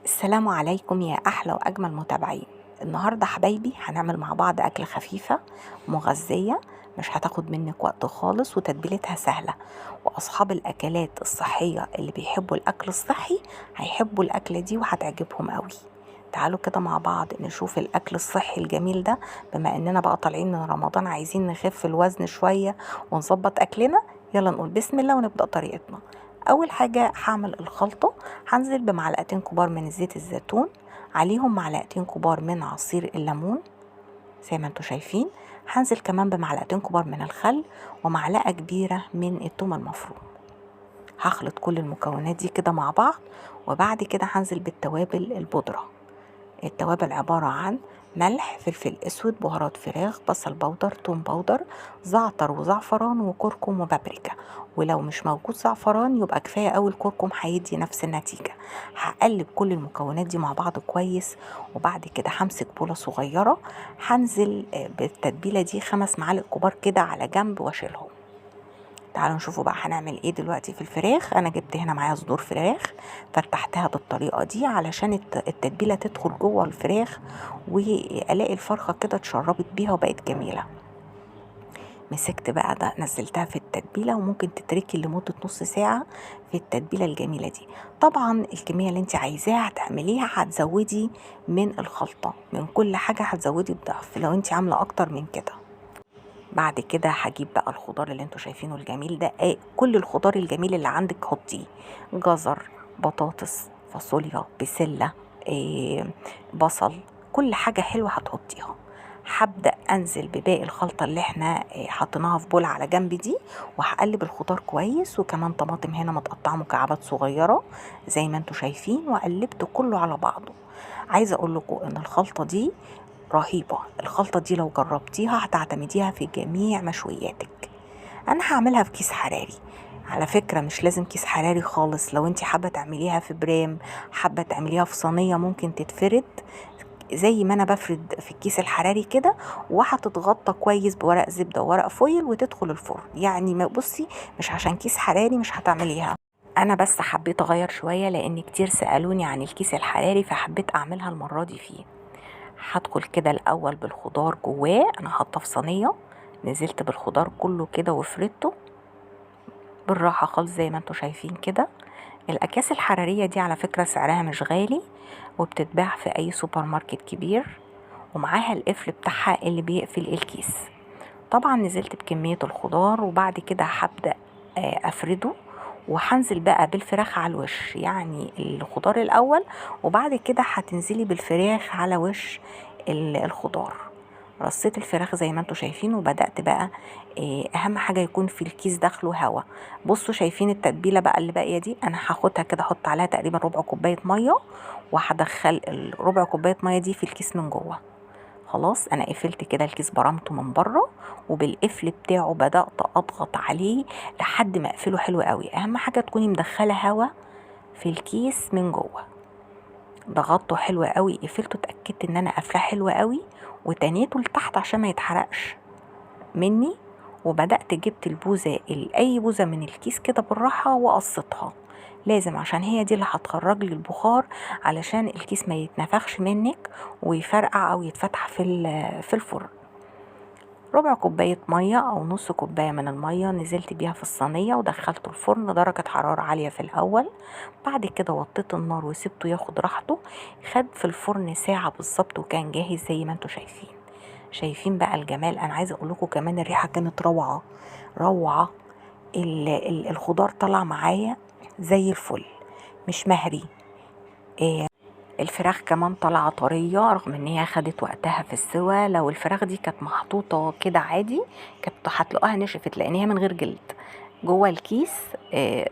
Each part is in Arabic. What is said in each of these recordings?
السلام عليكم يا أحلى وأجمل متابعين. النهاردة حبايبي هنعمل مع بعض أكلة خفيفة مغذية، مش هتاخد منك وقت خالص وتتبيلتها سهلة، وأصحاب الأكلات الصحية اللي بيحبوا الأكل الصحي هيحبوا الأكلة دي وهتعجبهم قوي. تعالوا كده مع بعض نشوف الأكل الصحي الجميل ده. بما إننا بقى طالعين من رمضان عايزين نخف الوزن شوية ونظبط أكلنا، يلا نقول بسم الله ونبدأ طريقتنا. اول حاجه هعمل الخلطه. هنزل بمعلقتين كبار من زيت الزيتون، عليهم معلقتين كبار من عصير الليمون زي ما انتوا شايفين. هنزل كمان بمعلقتين كبار من الخل ومعلقه كبيره من الثوم المفروم. هخلط كل المكونات دي كده مع بعض، وبعد كده هنزل بالتوابل البودره. التوابل عبارة عن ملح، فلفل اسود، بهارات فراخ، بصل بودر، توم بودر، زعتر وزعفران وكركم وبابريكا. ولو مش موجود زعفران يبقى كفاية اوي الكركم هيدي نفس النتيجة. هقلب كل المكونات دي مع بعض كويس، وبعد كده همسك بولة صغيرة هنزل بالتتبيلة دي 5 معالق كبار كده على جنب واشيلهم. تعالوا نشوفوا بقى هنعمل ايه دلوقتي في الفراخ. انا جبت هنا معايا صدور فراخ، فتحتها بالطريقه دي علشان التتبيله تدخل جوه الفراخ، والاقي الفرخه كده اتشربت بيها وبقت جميله. مسكت بقى ده نزلتها في التتبيله، وممكن تتركي لمده نص ساعه في التتبيله الجميله دي. طبعا الكميه اللي انت عايزاها هتعمليها، هتزودي من الخلطه، من كل حاجه هتزودي بضعف لو انت عامله اكتر من كده. بعد كده هجيب بقى الخضار اللي انتوا شايفينه الجميل ده. كل الخضار الجميل اللي عندك حطيه، جزر، بطاطس، فاصوليا، بسلة، بصل، كل حاجة حلوة هتحطيها. هبدأ انزل بباقي الخلطة اللي احنا حطيناها في بول على جنب دي، وهقلب الخضار كويس، وكمان طماطم هنا متقطعة مكعبات صغيرة زي ما انتوا شايفين، وقلبت كله على بعضه. عايزة اقول لكم ان الخلطة دي رهيبة. الخلطة دي لو جربتيها هتعتمديها في جميع مشوياتك. انا هعملها في كيس حراري. على فكرة مش لازم كيس حراري خالص، لو انت حابة تعمليها في برام، حابة تعمليها في صينية، ممكن تتفرد زي ما انا بفرد في الكيس الحراري كده، وهتتغطى كويس بورق زبدة وورق فويل وتدخل الفرن. يعني ما بصي، مش عشان كيس حراري مش هتعمليها. انا بس حبيت اغير شوية لان كتير سألوني عن الكيس الحراري، فحبيت اعملها المرة دي فيه. هدخل كده الاول بالخضار جواه. انا حاطه في صينيه، نزلت بالخضار كله كده وفردته بالراحه خالص زي ما انتوا شايفين كده. الاكياس الحراريه دي على فكره سعرها مش غالي، وبتتباع في اي سوبر ماركت كبير، ومعاها القفل بتاعها اللي بيقفل الكيس. طبعا نزلت بكميه الخضار، وبعد كده هبدا افرده، وهنزل بقى بالفراخ على الوش. يعني الخضار الاول، وبعد كده هتنزلي بالفراخ على وش الخضار. رصيت الفراخ زي ما انتوا شايفين، وبدأت بقى اهم حاجة يكون في الكيس داخله هوا. بصوا شايفين التتبيلة بقى اللي باقية دي، انا هاخدها كده احط عليها تقريبا ربع كوباية مية، وهدخل ربع كوباية مية دي في الكيس من جوه. خلاص انا قفلت كده الكيس، برمته من بره، وبالقفل بتاعه بدأت اضغط عليه لحد ما اقفله حلو قوي. اهم حاجة تكوني مدخلة هوا في الكيس من جوه. ضغطته حلو قوي، قفلته، اتأكدت ان انا قافلاه حلو قوي، وتنيته لتحت عشان ما يتحرقش مني. وبدأت جبت البوزة، اي بوزة من الكيس كده بالراحة وقصتها، لازم عشان هي دي اللي هتخرج لي البخار، علشان الكيس ما يتنفخش منك ويفرقع او يتفتح في الفرن. ربع كوباية مية او نص كوباية من المية نزلت بيها في الصينية، ودخلته الفرن درجة حرارة عالية في الاول. بعد كده وطيت النار وسبته ياخد راحته. خد في الفرن ساعة بالظبط وكان جاهز زي ما انتوا شايفين. شايفين بقى الجمال. انا عايزة اقول لكم كمان الريحة كانت روعة روعة. الخضار طلع معايا زي الفل، مش مهري. الفراخ كمان طالعه طريه رغم ان هي خدت وقتها في السوى. لو الفراخ دي كانت محطوطه كده عادي كانت هتلاقوها نشفت، لان هي من غير جلد جوه الكيس.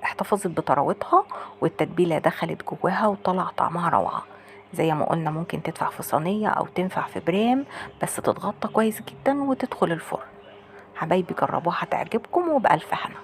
احتفظت بطراوتها، والتتبيله دخلت جواها وطلع طعمها روعه. زي ما قلنا ممكن تدفع في صينيه او تنفع في برام، بس تتغطى كويس جدا وتدخل الفرن. حبايبي جربوها هتعجبكم، وبألف هنا.